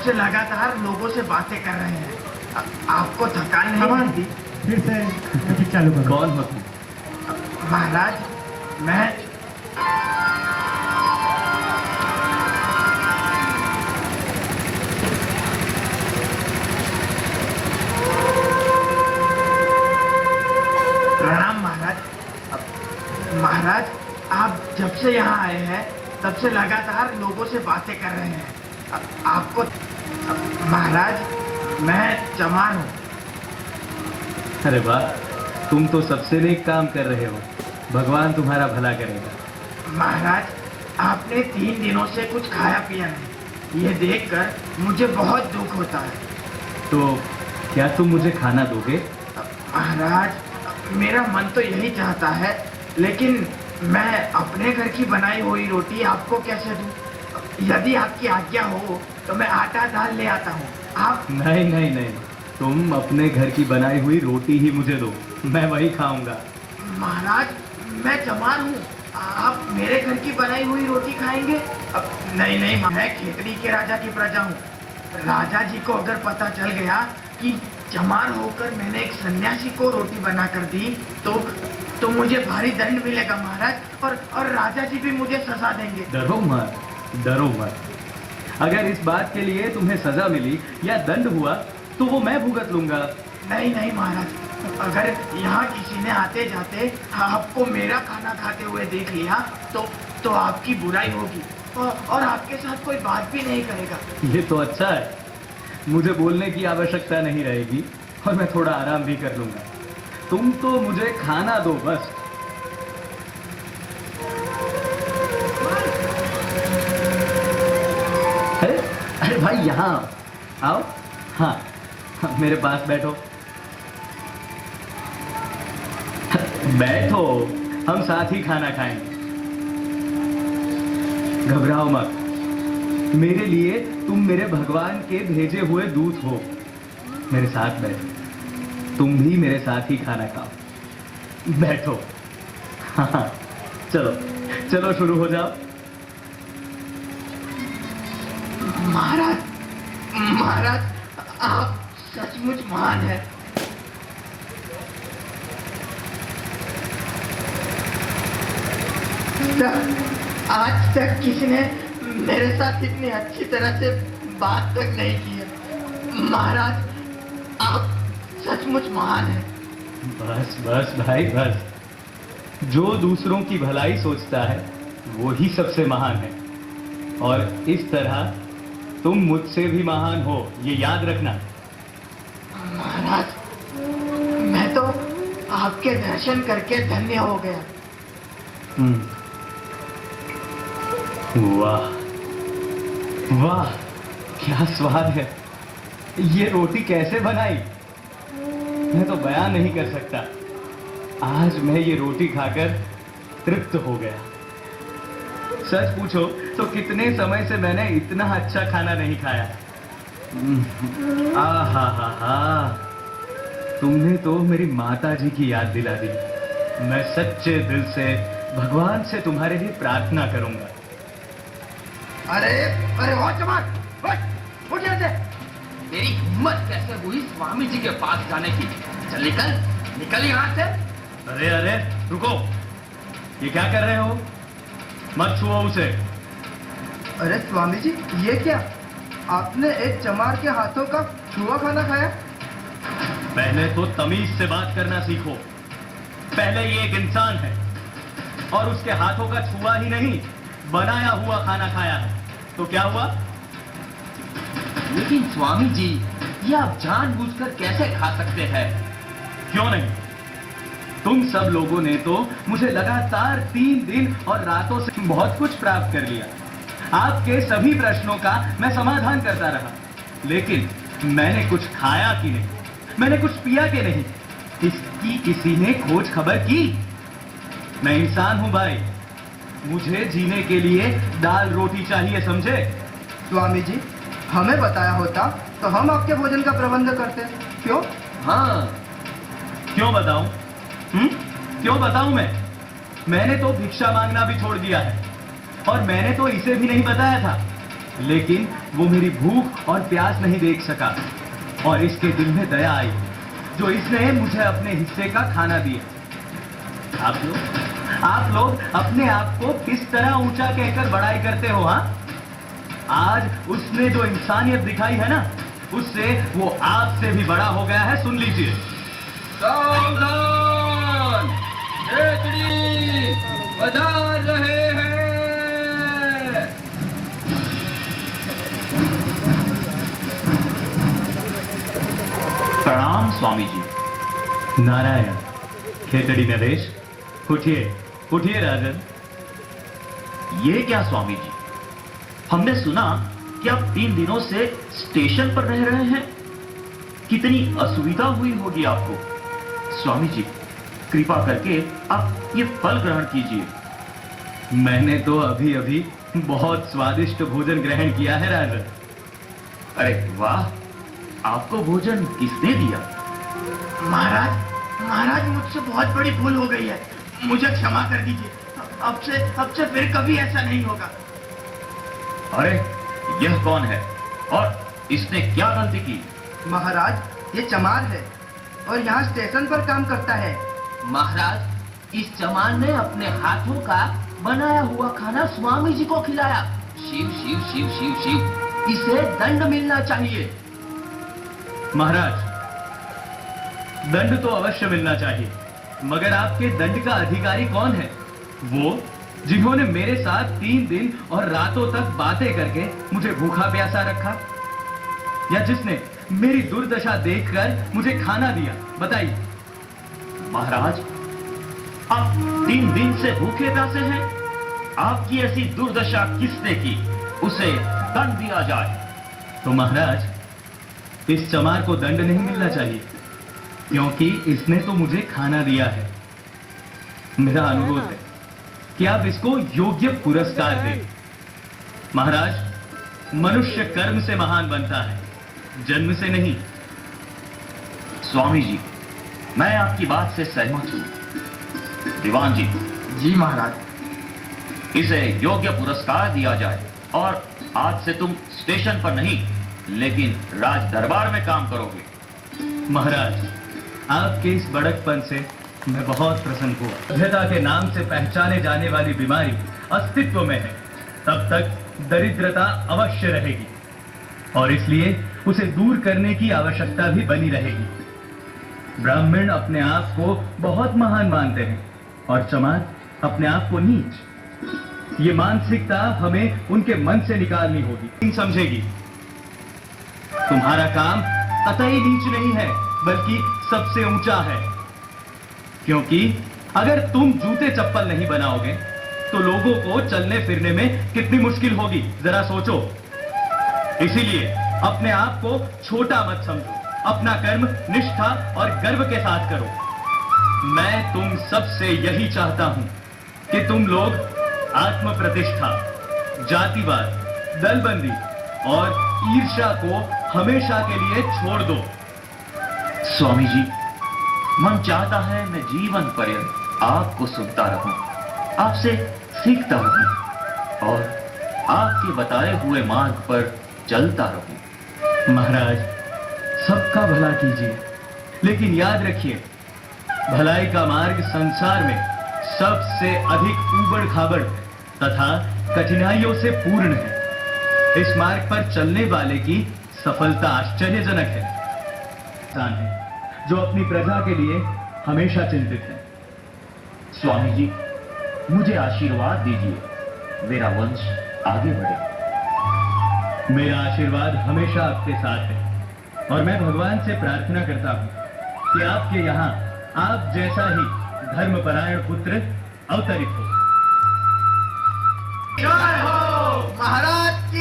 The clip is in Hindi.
तब से लगातार लोगों से बातें कर रहे हैं। आपको थकान नहीं होती? फिर से म्यूजिक चालू करो। कौन हो तुम? महाराज, मैं प्रणाम महाराज। महाराज, आप जब से यहाँ आए हैं तब से लगातार लोगों से बातें कर रहे हैं। आपको महाराज, मैं चमार हूँ। अरे वाह, तुम तो सबसे नेक काम कर रहे हो। भगवान तुम्हारा भला करेगा। महाराज, आपने 3 दिनों से कुछ खाया पिया नहीं। ये देखकर मुझे बहुत दुख होता है। तो क्या तुम मुझे खाना दोगे? महाराज, मेरा मन तो यही चाहता है, लेकिन मैं अपने घर की बनाई हुई रोटी आपको कैसे दूं? यदि आपकी आज्ञा हो तो मैं आटा दाल ले आता हूँ। आप नहीं नहीं नहीं, तुम अपने घर की बनाई हुई रोटी ही मुझे दो, मैं वही खाऊंगा। महाराज, मैं चमार हूँ, आप मेरे घर की बनाई हुई रोटी खाएंगे? नहीं नहीं, मैं खेतड़ी के राजा की प्रजा हूँ। राजा जी को अगर पता चल गया कि चमार होकर मैंने एक सन्यासी को रोटी बना कर दी तो मुझे भारी दंड मिलेगा महाराज, और राजा जी भी मुझे सजा देंगे। डरो मत, डरो मत। अगर इस बात के लिए तुम्हें सजा मिली या दंड हुआ तो वो मैं भुगत लूंगा। नहीं नहीं महाराज, अगर यहाँ किसी ने आते जाते आपको मेरा खाना खाते हुए देख लिया तो आपकी बुराई होगी और आपके साथ कोई बात भी नहीं करेगा। ये तो अच्छा है, मुझे बोलने की आवश्यकता नहीं रहेगी और मैं थोड़ा आराम भी कर लूंगा। तुम तो मुझे खाना दो बस। अरे अरे भाई, यहाँ आओ। हाँ, मेरे पास बैठो। बैठो, हम साथ ही खाना खाएंगे। घबराओ मत, मेरे लिए तुम मेरे भगवान के भेजे हुए दूत हो। मेरे साथ बैठो, तुम भी मेरे साथ ही खाना खाओ। बैठो। हाँ, चलो चलो शुरू हो जाओ। महाराज, महाराज, आप सचमुच महान हैं। आज तक किसी ने मेरे साथ इतनी अच्छी तरह से बात तक नहीं की है। महाराज, आप सचमुच महान हैं। बस बस भाई बस, जो दूसरों की भलाई सोचता है वो ही सबसे महान है, और इस तरह तुम मुझसे भी महान हो, ये याद रखना। महाराज, मैं तो आपके दर्शन करके धन्य हो गया। वाह वाह, क्या स्वाद है। ये रोटी कैसे बनाई, मैं तो बयान नहीं कर सकता। आज मैं ये रोटी खाकर तृप्त हो गया। सच पूछो तो कितने समय से मैंने इतना अच्छा खाना नहीं खाया। आहा हा हा, तुमने तो मेरी माता जी की याद दिला दी। मैं सच्चे दिल से भगवान से तुम्हारे लिए प्रार्थना करूंगा। अरे अरे, हो चमार, उठ यहाँ से। मेरी हिम्मत कैसे हुई स्वामी जी के पास जाने की? चल निकल, निकल यहाँ से। अरे अरे रुको, ये क्या कर रहे हो? मत छुओ उसे। अरे स्वामी जी, ये क्या? आपने एक चमार के हाथों का छुआ खाना खाया? पहले तो तमीज से बात करना सीखो। पहले ये एक इंसान है और उसके हाथों का छुआ ही नहीं, बनाया हुआ खाना खाया है। तो क्या हुआ? लेकिन स्वामी जी, ये आप जानबूझकर कैसे खा सकते हैं? क्यों नहीं? तुम सब लोगों ने तो मुझे लगातार 3 दिन और रातों से बहुत कुछ प्राप्त कर लिया। आपके सभी प्रश्नों का मैं समाधान करता रहा, लेकिन मैंने कुछ खाया कि नहीं, मैंने कुछ पिया कि नहीं, इसकी किसी ने खोज खबर की? मैं इंसान हूं भाई, मुझे जीने के लिए दाल रोटी चाहिए, समझे? स्वामी जी, हमें बताया होता तो हम आपके भोजन का प्रबंध करते। क्यों? हाँ, क्यों बताऊं? क्यों बताऊं मैंने तो भिक्षा मांगना भी छोड़ दिया है, और मैंने तो इसे भी नहीं बताया था। लेकिन वो मेरी भूख और प्यास नहीं देख सका और इसके दिल में दया आई जो इसने मुझे अपने हिस्से का खाना दिया। आप लोग अपने आप को किस तरह ऊंचा कहकर बड़ाई करते हो? हाँ, आज उसने जो इंसानियत दिखाई है ना, उससे वो आपसे भी बड़ा हो गया है। सुन लीजिए। सावधान, खेतड़ी पधार रहे हैं। प्रणाम स्वामी जी। नारायण। खेतड़ी नरेश, उठिए उठिए राजन। ये क्या स्वामी जी, हमने सुना कि आप 3 दिनों से स्टेशन पर रह रहे हैं। कितनी असुविधा हुई होगी आपको। स्वामी जी, कृपा करके आप ये फल ग्रहण कीजिए। मैंने तो अभी अभी बहुत स्वादिष्ट भोजन ग्रहण किया है राजन। अरे वाह, आपको भोजन किसने दिया? महाराज, महाराज मुझसे बहुत बड़ी भूल हो गई है, मुझे क्षमा कर दीजिए। अब से फिर कभी ऐसा नहीं होगा। अरे यह कौन है और इसने क्या गलती की? महाराज, ये चमार है और यहाँ स्टेशन पर काम करता है। महाराज, इस चमार ने अपने हाथों का बनाया हुआ खाना स्वामी जी को खिलाया। शिव शिव शिव शिव शिव, इसे दंड मिलना चाहिए। महाराज, दंड तो अवश्य मिलना चाहिए, मगर आपके दंड का अधिकारी कौन है? वो जिन्होंने मेरे साथ 3 दिन और रातों तक बातें करके मुझे भूखा प्यासा रखा, या जिसने मेरी दुर्दशा देखकर मुझे खाना दिया? बताइए। महाराज, आप 3 दिन से भूखे प्यासे हैं। आपकी ऐसी दुर्दशा किसने की? उसे दंड दिया जाए। तो महाराज, इस चमार को दंड नहीं मिलना चाहिए, क्योंकि इसने तो मुझे खाना दिया है। मेरा अनुरोध है कि आप इसको योग्य पुरस्कार दें। महाराज, मनुष्य कर्म से महान बनता है, जन्म से नहीं। स्वामी जी, मैं आपकी बात से सहमत हूं। दीवान जी। जी महाराज। इसे योग्य पुरस्कार दिया जाए और आज से तुम स्टेशन पर नहीं लेकिन राज दरबार में काम करोगे। महाराज, आपके इस बड़कपन से मैं बहुत प्रसन्न हुआ। सभ्यता के नाम से पहचाने जाने वाली बीमारी अस्तित्व में है, तब तक दरिद्रता अवश्य रहेगी और इसलिए उसे दूर करने की आवश्यकता भी बनी रहेगी। ब्राह्मण अपने आप को बहुत महान मानते हैं और चमार अपने आप को नीच। ये मानसिकता हमें उनके मन से निकालनी होगी, समझेगी। तुम्हारा काम कतई नीच नहीं है, बल्कि सबसे ऊंचा है, क्योंकि अगर तुम जूते चप्पल नहीं बनाओगे तो लोगों को चलने फिरने में कितनी मुश्किल होगी, जरा सोचो। इसीलिए अपने आप को छोटा मत समझो, अपना कर्म निष्ठा और गर्व के साथ करो। मैं तुम सबसे यही चाहता हूं कि तुम लोग आत्म प्रतिष्ठा, जातिवाद, दलबंदी और ईर्ष्या को हमेशा के लिए छोड़ दो। स्वामी जी, मन चाहता है मैं जीवन पर्यंत आपको सुनता रहूं, आपसे सीखता रहूं और आपके बताए हुए मार्ग पर चलता रहूं। महाराज, सबका भला कीजिए, लेकिन याद रखिए, भलाई का मार्ग संसार में सबसे अधिक ऊबड़ खाबड़ तथा कठिनाइयों से पूर्ण है। इस मार्ग पर चलने वाले की सफलता आश्चर्यजनक है। इंसान है जो अपनी प्रजा के लिए हमेशा चिंतित है। स्वामी जी, मुझे आशीर्वाद दीजिए, मेरा वंश आगे बढ़े। मेरा आशीर्वाद हमेशा आपके साथ है और मैं भगवान से प्रार्थना करता हूं कि आपके यहाँ आप जैसा ही धर्मपरायण पुत्र अवतरित हो। जय हो महाराज की